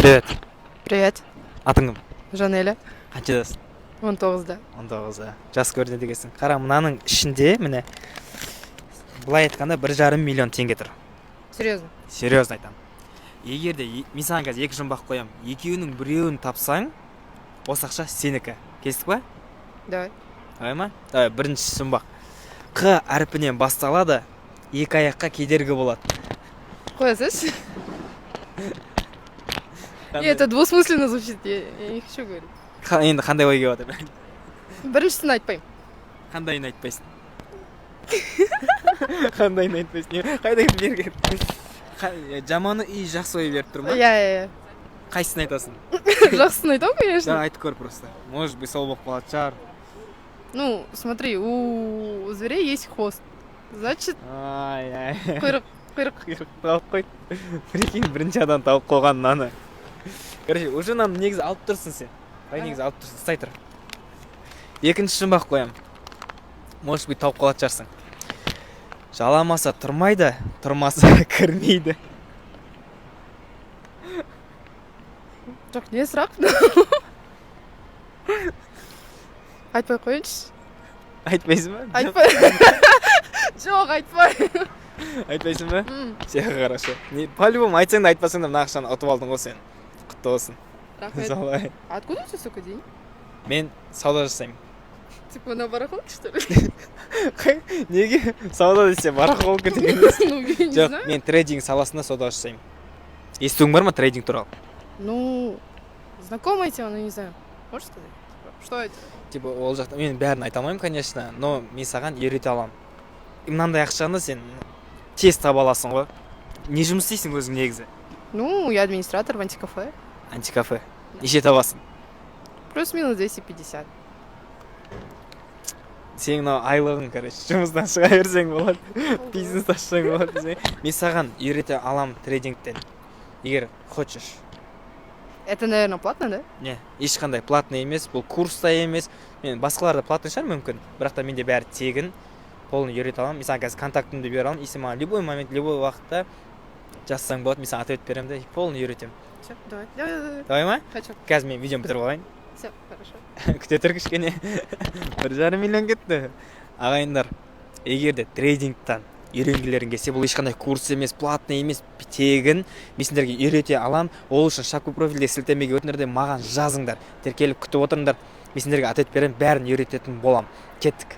Привет. Привет, Атың кім? Жанеля. Қаншадасың? 19-да. 19-да. Жас көрінеді екенсің. Қара, мынаның ішінде міне былай айтқанда 1,5 миллион теңге тұр. Серьезно? Серьезно айтамын. Егер де мен саған қазір екі жұмбақ қоямын. Екеуінің біреуін тапсаң, осы ақша сенікі. Келістік па? Давай. Давай ма? Давай, бірінші жұмбақ. Қ әрпінен басталады, екі аяққа кедергі болады. Қоя салшы. Это двусмысленно звучит, я не хочу говорить. Енді қандай ой келіп жатыр? Біріншісін айтпаймын. Қандайын айтпайсың? Қандайын айтпайсың? Қайда берген? Жаманы үй жақсы ой беріп тұр ма? Я. Қайсысын айтасың? Жақсысын айтамын, Да, конечно. айтып көр просто. Может быть, сол болып қалатын шығар. Ну, смотри, у зверей есть хвост. Значит, Ай. құйрық. Құйрық тауып қойды. Прикинь, бірінші адам тауып қойған мынаны. Короче, уже мынаны негізі алып тұрсың сен. Негізі алып тұрсың, ұстай тұр. Екінші жұмбақ қоямын. Может быть, тауып қалатын шығарсың. Жаламаса тұрмайды, тұрмаса кірмейді. Жоқ, не сұрақ? Айтпай қойыншы. Айтпайсың ба? Айтпай. Жоқ, айтпай. Айтпайсың ба? Все хорошо. По-любому айтсаң да айтпасаң да мына ақшаны ұтып алдың ғой сен. Құтты болсын. Рахмет. Солай. Откуда у тебя столько денег? Мен сауда жасаймын. Типа на барахолке, что ли? Неге сауда десе барахолка деген емес? Ну, я не Жоқ, знаю. мен трейдинг саласында сауда жасаймын. Естуің бар ма трейдинг туралы? Ну, знакомая тема, но не знаю. Можешь сказать? Что это? Типа ол жақта мен бәрін айта алмаймын, конечно, но мен саған үйрете аламын. Мынандай ақшаны сен тез таба аласың ғой. Не жұмыс істейсің өзің негізі? Ну, я администратор в антикафе. Антикафе. Неше табасың? Плюс-минус 250. Сен мынау айлығың, короче, жұмыстан шыға берсең болады. Бизнес ашсаң болады. Мен саған үйрете аламын трейдингтен. Егер хочешь. Это, наверное, платно, да? Не, ешқандай платный емес, бұл курста емес. Мен басқаларда платный шығар мүмкін, бірақ та менде бәрі тегін. Полный үйрете аламын. Мен саған қазір контактымды бере аламын. Если маған любой момент, любой уақытта жазсаң болады, мен саған ответ беремін де, полный үйретемін. Все, давай. Давай. Давай ма? Хочу. Қазір мен видеоны бітіріп алайын. Все, хорошо. Күте тұр кішкене. 1,5 миллион кетті. Ағайындар, егер де трейдингтан үйренгілерің келсе, бұл ешқандай курс емес, платный емес, тегін. Мен сендерге үйрете аламын. Ол үшін шапка профильде сілтемеге өтінерде маған жазыңдар. Тіркеліп күтіп отырыңдар. Мен сендерге ответ беремін, бәрін үйрететін боламын. Кеттік.